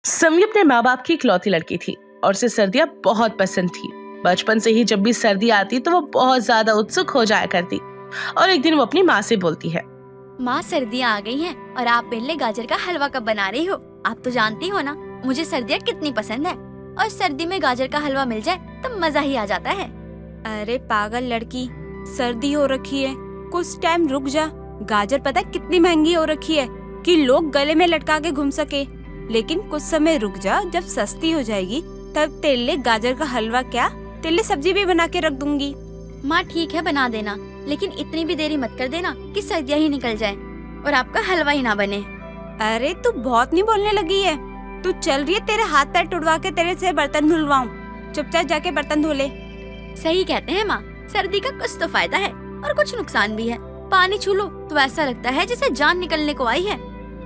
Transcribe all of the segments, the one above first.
समी अपने माँ बाप की इकलौती लड़की थी और उसे सर्दियाँ बहुत पसंद थी। बचपन से ही जब भी सर्दी आती तो वो बहुत ज्यादा उत्सुक हो जाया करती। और एक दिन वो अपनी माँ से बोलती है, माँ, सर्दियाँ आ गई हैं और आप मेरे लिए गाजर का हलवा कब बना रही हो? आप तो जानती हो ना मुझे सर्दियाँ कितनी पसंद है, और सर्दी में गाजर का हलवा मिल जाए तो मजा ही आ जाता है। अरे पागल लड़की, सर्दी हो रखी है, कुछ टाइम रुक जा। गाजर पता है कितनी महंगी हो रखी है कि लोग गले में लटका के घूम सके। लेकिन कुछ समय रुक जा, जब सस्ती हो जाएगी तब तेरे लिए गाजर का हलवा क्या, तेरे लिए सब्जी भी बना के रख दूंगी। माँ ठीक है, बना देना, लेकिन इतनी भी देरी मत कर देना कि सर्दियाँ ही निकल जाए और आपका हलवा ही ना बने। अरे तू बहुत नहीं बोलने लगी है। तू चल रही है तेरे हाथ पैर टुड़वा के तेरे से बर्तन धुलवाऊं? चुपचाप जाके बर्तन धो ले। सही कहते हैं माँ, सर्दी का कुछ तो फायदा है और कुछ नुकसान भी है। पानी छू लो तो ऐसा लगता है जैसे जान निकलने को आई है।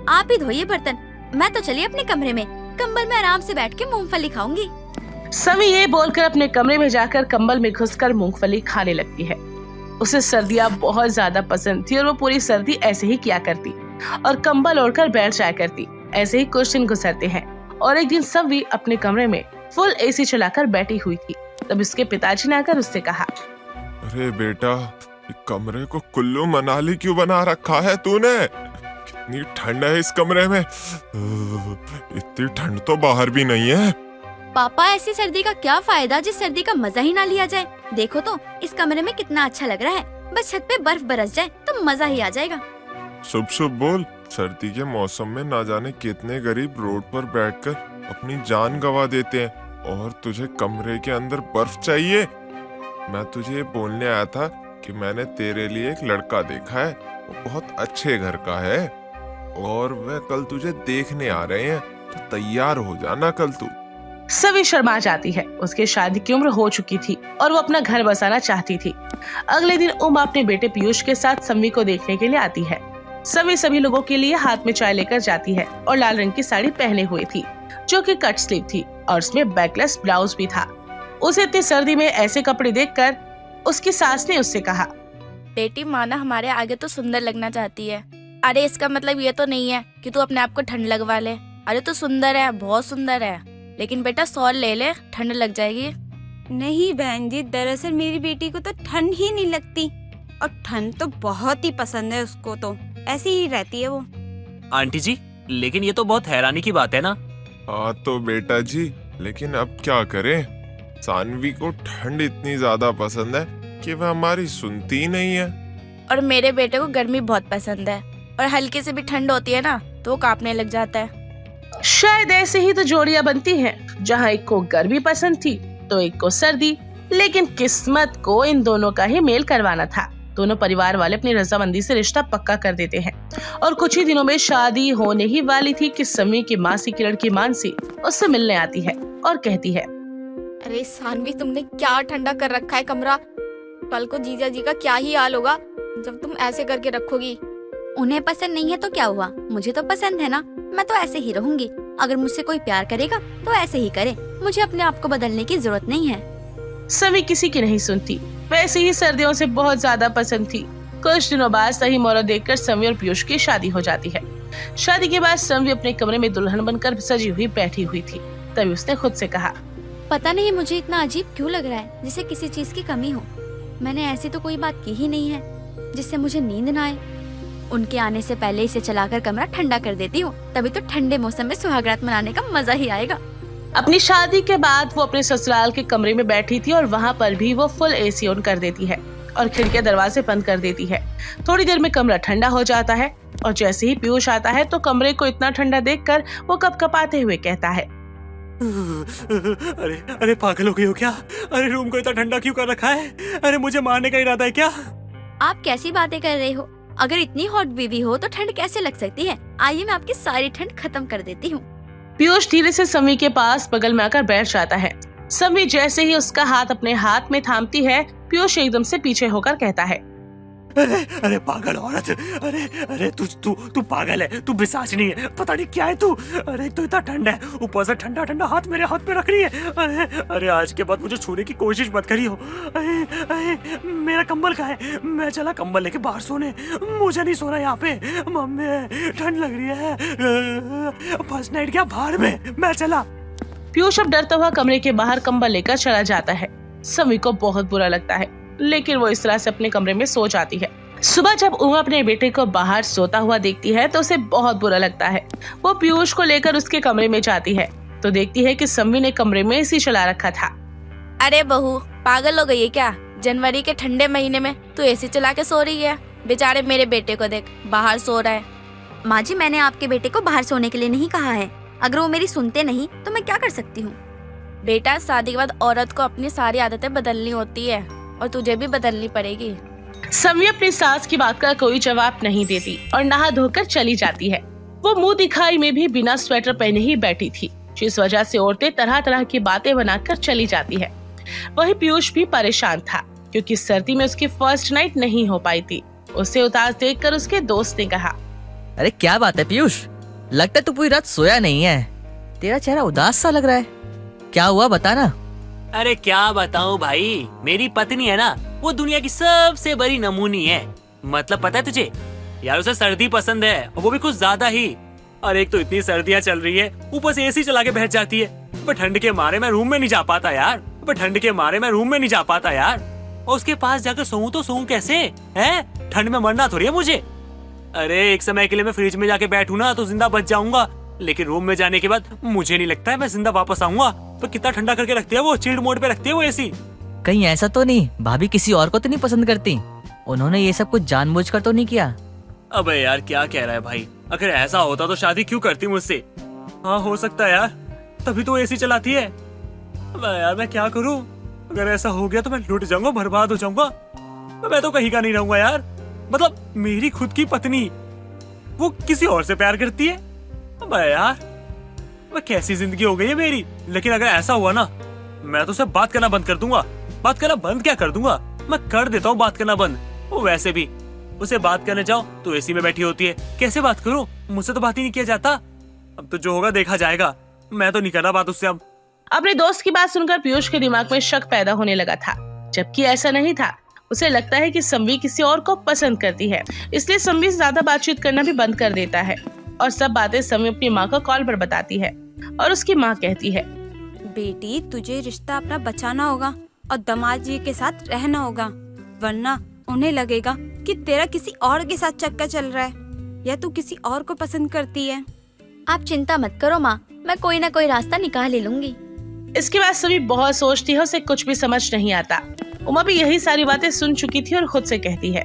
आप ही धोइए बर्तन, मैं तो चली अपने कमरे में, कंबल में आराम से बैठ के मूंगफली खाऊंगी। समी ये बोलकर अपने कमरे में जाकर कंबल में घुसकर मूंगफली खाने लगती है। उसे सर्दियाँ बहुत ज्यादा पसंद थी और वो पूरी सर्दी ऐसे ही किया करती और कंबल ओढ़कर बैठ जाया करती। ऐसे ही कुछ दिन गुजरते हैं और एक दिन समी अपने कमरे में फुल एसी चलाकर बैठी हुई थी। तब उसके पिताजी ने आकर उससे कहा, अरे बेटा, कमरे को कुल्लू मनाली क्यों बना रखा है तूने? कितनी ठंड है इस कमरे में। इतनी ठंड तो बाहर भी नहीं है। पापा, ऐसी सर्दी का क्या फायदा जिस सर्दी का मजा ही ना लिया जाए। देखो तो इस कमरे में कितना अच्छा लग रहा है, बस छत पे बर्फ बरस जाए तो मजा ही आ जाएगा। शुभ शुभ बोल। सर्दी के मौसम में ना जाने कितने गरीब रोड पर बैठकर अपनी जान गंवा देते हैं और तुझे कमरे के अंदर बर्फ चाहिए। मैं तुझे बोलने आया था कि मैंने तेरे लिए एक लड़का देखा है, वो बहुत अच्छे घर का है और वह कल तुझे देखने आ रहे हैं, तो तैयार हो जाना कल तू। सभी शर्मा जाती है। उसके शादी की उम्र हो चुकी थी और वो अपना घर बसाना चाहती थी। अगले दिन उमा अपने बेटे पीयूष के साथ समी को देखने के लिए आती है। समी सभी लोगों के लिए हाथ में चाय लेकर जाती है और लाल रंग की साड़ी पहने हुई थी जो कि कट स्लीव थी और उसमें बैकलेस ब्लाउज भी था। उसे इतनी सर्दी में ऐसे कपड़े देखकर उसकी सास ने उससे कहा, बेटी, माना हमारे आगे तो सुंदर लगना चाहती है। अरे इसका मतलब ये तो नहीं है कि तू अपने आप को ठंड लगवा ले। अरे तू सुंदर है, बहुत सुंदर है, लेकिन बेटा शॉल ले ले, ठंड लग जाएगी। नहीं बहन जी, दरअसल मेरी बेटी को तो ठंड ही नहीं लगती और ठंड तो बहुत ही पसंद है उसको, तो ऐसी ही रहती है वो। आंटी जी, लेकिन ये तो बहुत हैरानी की बात है ना। हाँ तो बेटा जी, लेकिन अब क्या करें, सानवी को ठंड इतनी ज्यादा पसंद है कि वह हमारी सुनती ही नहीं है। और मेरे बेटे को गर्मी बहुत पसंद है और हल्की से भी ठंड होती है ना तो वो कांपने लग जाता है। शायद ऐसे ही तो जोड़ियां बनती हैं, जहाँ एक को गर्मी पसंद थी तो एक को सर्दी। लेकिन किस्मत को इन दोनों का ही मेल करवाना था। दोनों परिवार वाले अपनी रजामंदी से रिश्ता पक्का कर देते हैं और कुछ ही दिनों में शादी होने ही वाली थी कि समी की मासी की लड़की मानसी उससे मिलने आती है और कहती है, अरे सानवी, तुमने क्या ठंडा कर रखा है कमरा। कल को जीजा जी का क्या ही हाल होगा जब तुम ऐसे करके रखोगी। उन्हें पसंद नहीं है तो क्या हुआ, मुझे तो पसंद है ना, मैं तो ऐसे ही रहूंगी। अगर मुझसे कोई प्यार करेगा तो ऐसे ही करे, मुझे अपने आप को बदलने की जरूरत नहीं है। समी किसी की नहीं सुनती, वैसे ही सर्दियों से बहुत ज्यादा पसंद थी। कुछ दिनों बाद सही मुहूर्त देखकर समी और पीयूष की शादी हो जाती है। शादी के बाद समी अपने कमरे में दुल्हन बनकर सजी हुई बैठी हुई थी। तभी उसने खुद से कहा, पता नहीं मुझे इतना अजीब क्यों लग रहा है, जैसे किसी चीज की कमी हो। मैंने ऐसी तो कोई बात की ही नहीं है जिससे मुझे नींद न आए। उनके आने से पहले इसे चलाकर कमरा ठंडा कर देती हूँ, तभी तो ठंडे मौसम में सुहागरात मनाने का मजा ही आएगा। अपनी शादी के बाद वो अपने ससुराल के कमरे में बैठी थी और वहाँ पर भी वो फुल एसी ऑन कर देती है और खिड़कियां दरवाजे बंद कर देती है। थोड़ी देर में कमरा ठंडा हो जाता है और जैसे ही पीयूष आता है तो कमरे को इतना ठंडा देखकर वो कपकपाते हुए कहता है, अरे अरे पागल हो गई हो क्या? अरे रूम को इतना ठंडा क्यों कर रखा है? अरे मुझे मारने का इरादा है क्या? आप कैसी बातें कर रहे हो? अगर इतनी हॉट बीवी हो तो ठंड कैसे लग सकती है? आइए मैं आपकी सारी ठंड खत्म कर देती हूँ। पीयूष धीरे से समी के पास बगल में आकर बैठ जाता है। समी जैसे ही उसका हाथ अपने हाथ में थामती है, पीयूष एकदम से पीछे होकर कहता है, अरे पागल औरत, अरे अरे तू पागल है, तू पिशाच नहीं है, पता नहीं क्या है तू। अरे तो इतना ठंडा है, ऊपर से ठंडा ठंडा हाथ मेरे हाथ पे रख रही है। अरे आज के बाद मुझे छूने की कोशिश मत करियो। अरे मेरा कंबल कहाँ है? मैं चला कंबल लेके बाहर सोने, मुझे नहीं सोना यहाँ पे। मम्मी ठंड लग रही है, फर्स्ट नाइट क्या बाहर में, मैं चला। पीयूष अब डरता हुआ कमरे के बाहर कंबल लेकर चला जाता है। समी को बहुत बुरा लगता है, लेकिन वो इस तरह से अपने कमरे में सो जाती है। सुबह जब उमा अपने बेटे को बाहर सोता हुआ देखती है तो उसे बहुत बुरा लगता है। वो पीयूष को लेकर उसके कमरे में जाती है तो देखती है कि समी ने कमरे में एसी चला रखा था। अरे बहू, पागल हो गई है क्या? जनवरी के ठंडे महीने में तू एसी चला के सो रही है? बेचारे मेरे बेटे को देख, बाहर सो रहा है। माँ जी, मैंने आपके बेटे को बाहर सोने के लिए नहीं कहा है। अगर वो मेरी सुनते नहीं तो मैं क्या कर सकती हूँ? बेटा, शादी के बाद औरत को अपनी सारी आदतें बदलनी होती है और तुझे भी बदलनी पड़ेगी। समी अपनी सास की बात का कोई जवाब नहीं देती और नहा धोकर चली जाती है। वो मुंह दिखाई में भी बिना स्वेटर पहने ही बैठी थी, जिस वजह से औरतें तरह तरह की बातें बनाकर चली जाती है। वही पीयूष भी परेशान था क्योंकि सर्दी में उसकी फर्स्ट नाइट नहीं हो पाई थी। उसे उदास देखकर उसके दोस्त ने कहा, अरे क्या बात है पीयूष, लगता है तू पूरी रात सोया नहीं है, तेरा चेहरा उदास सा लग रहा है, क्या हुआ बता ना। अरे क्या बताऊं भाई, मेरी पत्नी है ना, वो दुनिया की सबसे बड़ी नमूनी है। मतलब पता है तुझे यार, उसे सर्दी पसंद है और वो भी कुछ ज्यादा ही। और एक तो इतनी सर्दियाँ चल रही है, ऊपर से एसी चला के बैठ जाती है। पर ठंड के मारे मैं रूम में नहीं जा पाता यार, और उसके पास जाकर सोऊं तो सोऊं कैसे है? ठंड में मरना थोड़ी है मुझे। अरे एक समय के लिए मैं फ्रिज में जाके बैठूं ना तो जिंदा बच जाऊंगा, लेकिन रूम में जाने के बाद मुझे नहीं लगता है मैं जिंदा वापस आऊंगा। तो कितना ठंडा करके रखती है वो, चिल्ड मोड पे रखती है वो एसी। कहीं ऐसा तो नहीं भाभी किसी और को तो नहीं पसंद करती? उन्होंने ये सब कुछ जानबूझकर तो नहीं किया? अबे यार क्या कह रहा है भाई, अगर ऐसा होता तो शादी क्यों करती मुझसे? हाँ हो सकता है यार, तभी तो एसी चलाती है। अबे यार मैं क्या करूं, अगर ऐसा हो गया तो मैं लुट जाऊंगा, बर्बाद हो जाऊंगा। मैं तो कहीं का नहीं रहूंगा यार। मतलब मेरी खुद की पत्नी वो किसी और से प्यार करती है। अबे यार मैं कैसी जिंदगी हो गई है मेरी। लेकिन अगर ऐसा हुआ ना, मैं तो उसे बात करना बंद कर दूंगा। बात करना बंद क्या कर दूंगा, मैं कर देता हूँ बात करना बंद। वो वैसे भी उसे बात करने जाओ तो एसी में बैठी होती है, कैसे बात करूं? मुझसे तो बात ही नहीं किया जाता। अब तो जो होगा देखा जाएगा, मैं तो नहीं कर रहा बात उससे अब। अपने दोस्त की बात सुनकर पीयूष के दिमाग में शक पैदा होने लगा था, जबकि ऐसा नहीं था। उसे लगता है कि संवी किसी और को पसंद करती है, इसलिए संवी से ज्यादा बातचीत करना भी बंद कर देता है और सब बातें संवी अपनी माँ को कॉल पर बताती है। और उसकी माँ कहती है, बेटी तुझे रिश्ता अपना बचाना होगा और दामाद जी के साथ रहना होगा, वरना उन्हें लगेगा कि तेरा किसी और के साथ चक्कर चल रहा है या तू किसी और को पसंद करती है। आप चिंता मत करो माँ, मैं कोई ना कोई रास्ता निकाल ही लूंगी। इसके बाद सभी बहुत सोचती है, उसे कुछ भी समझ नहीं आता। उमा भी यही सारी बातें सुन चुकी थी और खुद से कहती है,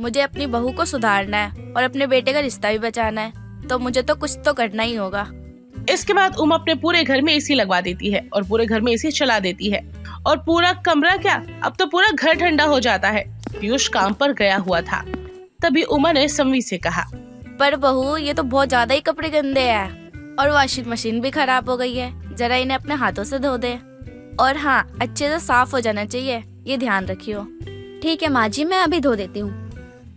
मुझे अपनी बहू को सुधारना है और अपने बेटे का रिश्ता भी बचाना है, तो मुझे तो कुछ तो करना ही होगा। इसके बाद उमा अपने पूरे घर में एसी लगवा देती है और पूरे घर में एसी चला देती है और पूरा कमरा क्या, अब तो पूरा घर ठंडा हो जाता है। पीयूष काम पर गया हुआ था, तभी उमा ने संवी से कहा, पर बहू ये तो बहुत ज्यादा ही कपड़े गंदे हैं और वॉशिंग मशीन भी खराब हो गई है, जरा इन्हें अपने हाथों से धो दे। और हाँ, अच्छे से साफ हो जाना चाहिए, ये ध्यान रखियो। ठीक है माँ जी, मैं अभी धो देती हूँ।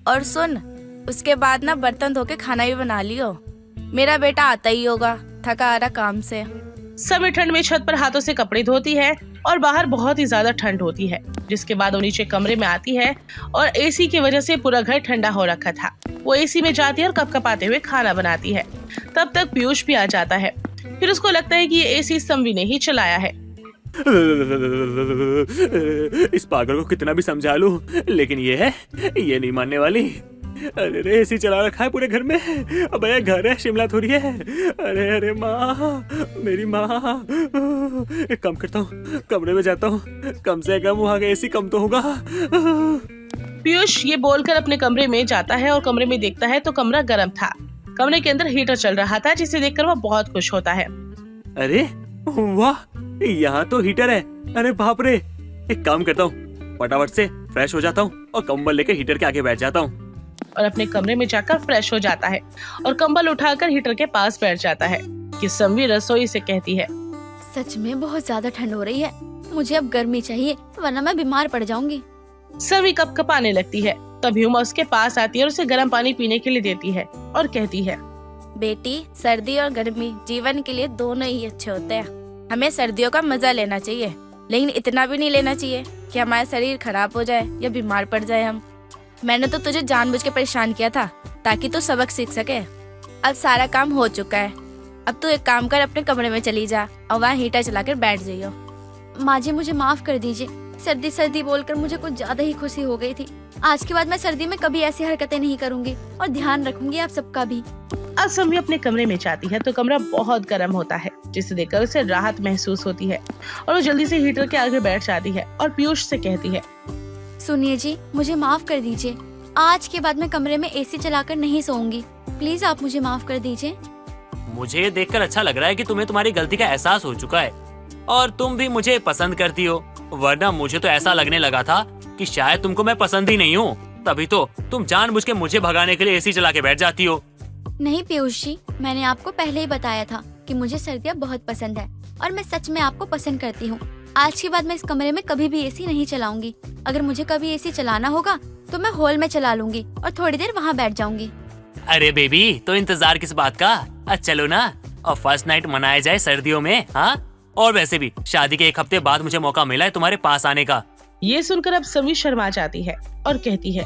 और सुन, उसके बाद ना बर्तन धो के खाना भी बना लियो। मेरा बेटा आता ही होगा थका आ रहा काम से। सभी ठंड में छत पर हाथों से कपड़े धोती है और बाहर बहुत ही ज्यादा ठंड होती है, जिसके बाद वो नीचे कमरे में आती है और एसी की वजह से पूरा घर ठंडा हो रखा था। वो एसी में जाती है और कपकपाते हुए खाना बनाती है। तब तक पीयूष भी आ जाता है। फिर उसको लगता है कि ये एसी संवी ने ही चलाया है। इस पागल को कितना भी समझा लूं, लेकिन ये नहीं मानने वाली। अरे रे एसी चला रखा है पूरे घर में। अब ये घर है, शिमला थोड़ी है। अरे अरे माँ, मेरी माँ। एक काम करता हूँ, कमरे में जाता हूँ, कम से कम वहाँ का एसी कम तो होगा। पीयूष ये बोलकर अपने कमरे में जाता है और कमरे में देखता है तो कमरा गर्म था। कमरे के अंदर हीटर चल रहा था, जिसे देखकर वो बहुत खुश होता है। अरे वाह, यहाँ तो हीटर है। अरे बाप रे, एक काम करता हूँ, फटाफट से फ्रेश हो जाता हूँ और कंबल लेकर हीटर के आगे बैठ जाता हूँ। और अपने कमरे में जाकर फ्रेश हो जाता है और कंबल उठाकर हीटर के पास बैठ जाता है कि संवी रसोई से कहती है, सच में बहुत ज्यादा ठंड हो रही है, मुझे अब गर्मी चाहिए वरना मैं बीमार पड़ जाऊंगी। संवी कपकपाने लगती है तभी उमा उसके पास आती है और उसे गर्म पानी पीने के लिए देती है और कहती है, बेटी, सर्दी और गर्मी जीवन के लिए दोनों ही अच्छे होते हैं। हमें सर्दियों का मजा लेना चाहिए, लेकिन इतना भी नहीं लेना चाहिए कि हमारा शरीर खराब हो जाए या बीमार पड़ जाए हम। मैंने तो तुझे जानबूझ के परेशान किया था ताकि तू सबक सीख सके। अब सारा काम हो चुका है। अब तू एक काम कर, अपने कमरे में चली जा और वहाँ हीटर चलाकर बैठ जाइयो। माँ जी मुझे माफ कर दीजिए, सर्दी सर्दी बोलकर मुझे कुछ ज्यादा ही खुशी हो गई थी। आज के बाद मैं सर्दी में कभी ऐसी हरकतें नहीं करूंगी और ध्यान रखूंगी आप सबका भी। अब सम्मी अपने कमरे में जाती है तो कमरा बहुत गर्म होता है, जिसे देखकर उसे राहत महसूस होती है और वो जल्दी से हीटर के आगे बैठ जाती है और पीयूष से कहती है, सुनिए जी, मुझे माफ कर दीजिए। आज के बाद मैं कमरे में एसी चलाकर नहीं सोऊंगी। प्लीज आप मुझे माफ कर दीजिए। मुझे ये देखकर अच्छा लग रहा है कि तुम्हें तुम्हारी गलती का एहसास हो चुका है और तुम भी मुझे पसंद करती हो, वरना मुझे तो ऐसा लगने लगा था कि शायद तुमको मैं पसंद ही नहीं हूँ। तभी तो तुम जानबूझ के मुझे भगाने के लिए एसी चला के बैठ जाती हो। नहीं पीयूष जी, मैंने आपको पहले ही बताया था कि मुझे सर्दियाँ बहुत पसंद है और मैं सच में आपको पसंद करती हूँ। आज के बाद मैं इस कमरे में कभी भी एसी नहीं चलाऊंगी। अगर मुझे कभी एसी चलाना होगा तो मैं हॉल में चला लूंगी और थोड़ी देर वहाँ बैठ जाऊंगी। अरे बेबी, तो इंतजार किस बात का? चलो ना और फर्स्ट नाइट मनाया जाए सर्दियों में। हाँ, और वैसे भी शादी के 1 हफ्ते बाद मुझे मौका मिला है तुम्हारे पास आने का। ये सुनकर अब सम्मी शर्मा जाती है और कहती है,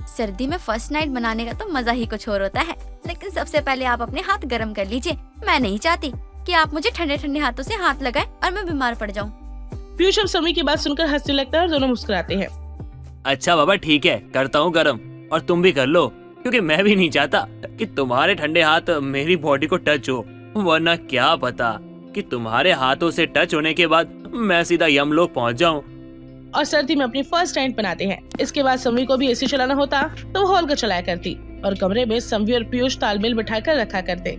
सर्दी में फर्स्ट नाइट मनाने का तो मजा ही कुछ और होता है, लेकिन सबसे पहले आप अपने हाथ गर्म कर लीजिए। मैं नहीं चाहती कि आप मुझे ठंडे ठंडे हाथों से हाथ लगाएं और मैं बीमार पड़ जाऊं। पीयूष अब सम्मी की बात सुनकर हंसने लगता है और दोनों मुस्कुराते हैं। अच्छा बाबा, ठीक है, करता हूँ गरम, और तुम भी कर लो, क्योंकि मैं भी नहीं चाहता कि तुम्हारे ठंडे हाथ मेरी बॉडी को टच हो, वरना क्या पता कि तुम्हारे हाथों से टच होने के बाद मैं सीधा यमलोक पहुँच जाऊँ। और सर्दी में अपनी फर्स्ट नाइट बनाते हैं। इसके बाद सम्मी को भी एसी चलाना होता तो वो हॉल का चलाया करती और कमरे में सम्मी और पीयूष तालमेल बिठा कर रखा करते।